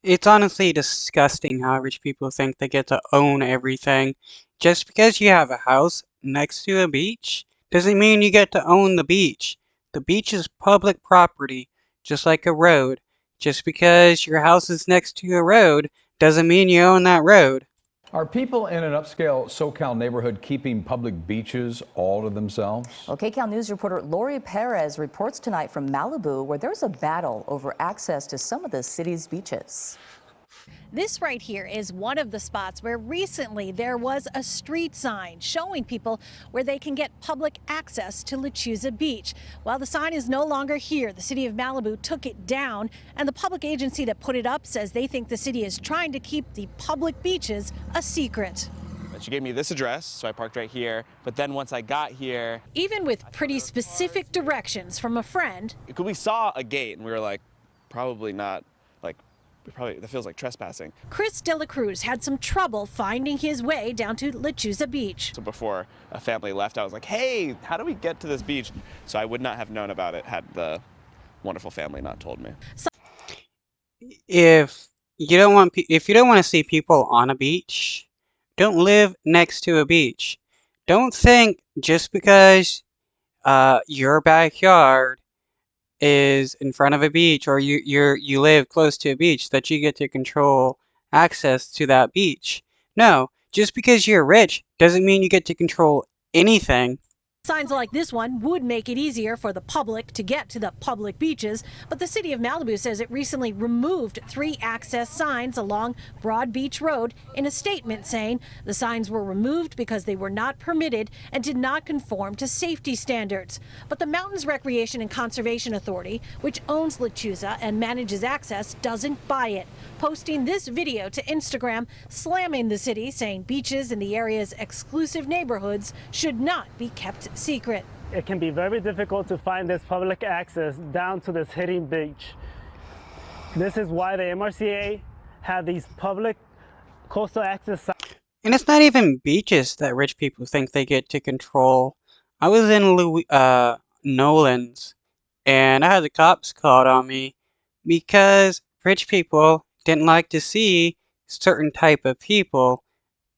It's honestly disgusting how rich people think they get to own everything. Just because you have a house next to a beach doesn't mean you get to own the beach. The beach is public property, just like a road. Just because your house is next to a road doesn't mean you own that road. Are people in an upscale SoCal neighborhood keeping public beaches all to themselves? Well, KCAL News reporter Lori Perez reports tonight from Malibu, where there's a battle over access to some of the city's beaches. This right here is one of the spots where recently there was a street sign showing people where they can get public access to Lechuza Beach. Well, the sign is no longer here. The city of Malibu took it down, and the public agency that put it up says they think the city is trying to keep the public beaches a secret. She gave me this address, so I parked right here. But then once I got here, Even with pretty specific directions from a friend, we saw a gate and we were like, probably not, like, that feels like trespassing. Chris De La Cruz had some trouble finding his way down to Lechuza Beach. So before a family left, I was like, hey, how do we get to this beach? So I would not have known about it had the wonderful family not told me. If you don't want to see people on a beach, don't live next to a beach. Don't think just because your backyard is in front of a beach or you live close to a beach that you get to control access to that beach. No, just because you're rich doesn't mean you get to control anything. Signs like this one would make it easier for the public to get to the public beaches, but the city of Malibu says it recently removed 3 access signs along Broad Beach Road in a statement saying the signs were removed because they were not permitted and did not conform to safety standards. But the Mountains Recreation and Conservation Authority, which owns Lechuza and manages access, doesn't buy it, posting this video to Instagram slamming the city, saying beaches in the area's exclusive neighborhoods should not be kept secret. It can be very difficult to find this public access down to this hidden beach. This is why the MRCA have these public coastal access signs. And it's not even beaches that rich people think they get to control. I was in Nolan's and I had the cops called on me because rich people didn't like to see certain type of people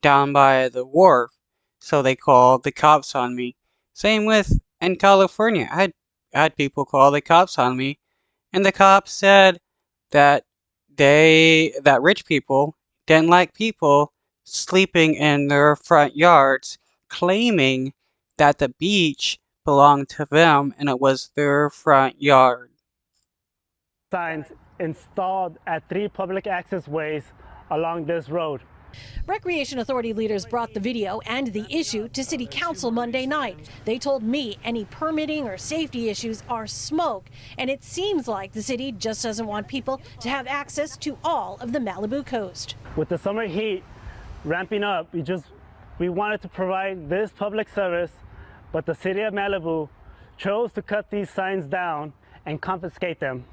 down by the wharf, so they called the cops on me. Same with in California. I had people call the cops on me, and the cops said that that rich people didn't like people sleeping in their front yards, claiming that the beach belonged to them and it was their front yard. Signs installed at 3 public access ways along this road. Recreation Authority leaders brought the video and the issue to City Council Monday night. They told me any permitting or safety issues are smoke, and it seems like the city just doesn't want people to have access to all of the Malibu coast. With the summer heat ramping up, we wanted to provide this public service, but the city of Malibu chose to cut these signs down and confiscate them.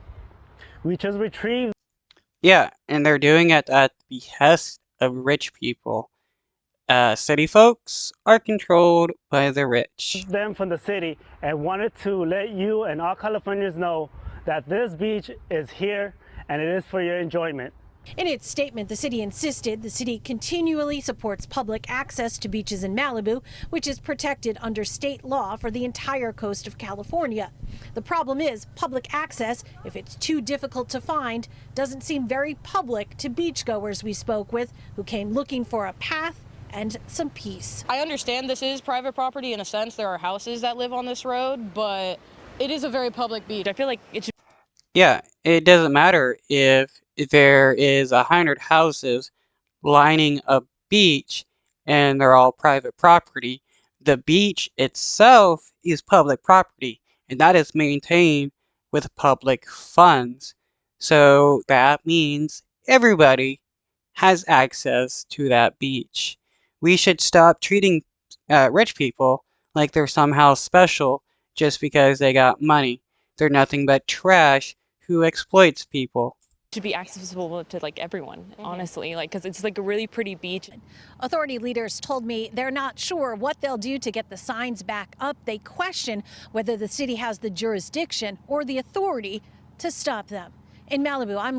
We just retrieved. Yeah, and they're doing it at the behest of rich people. City folks are controlled by the rich. Them from the city and wanted to let you and all Californians know that this beach is here and it is for your enjoyment. In its statement, the city insisted the city continually supports public access to beaches in Malibu, which is protected under state law for the entire coast of California. The problem is public access, if it's too difficult to find, doesn't seem very public to beachgoers we spoke with who came looking for a path and some peace. I understand this is private property in a sense. There are houses that live on this road, but it is a very public beach. I feel like it should. Yeah, it doesn't matter if there is 100 houses lining a beach and they're all private property. The beach itself is public property, and that is maintained with public funds. So that means everybody has access to that beach. We should stop treating rich people like they're somehow special just because they got money. They're nothing but trash who exploits people. Should be accessible to like everyone, honestly, like because it's like a really pretty beach. Authority leaders told me they're not sure what they'll do to get the signs back up. They question whether the city has the jurisdiction or the authority to stop them. In Malibu, I'm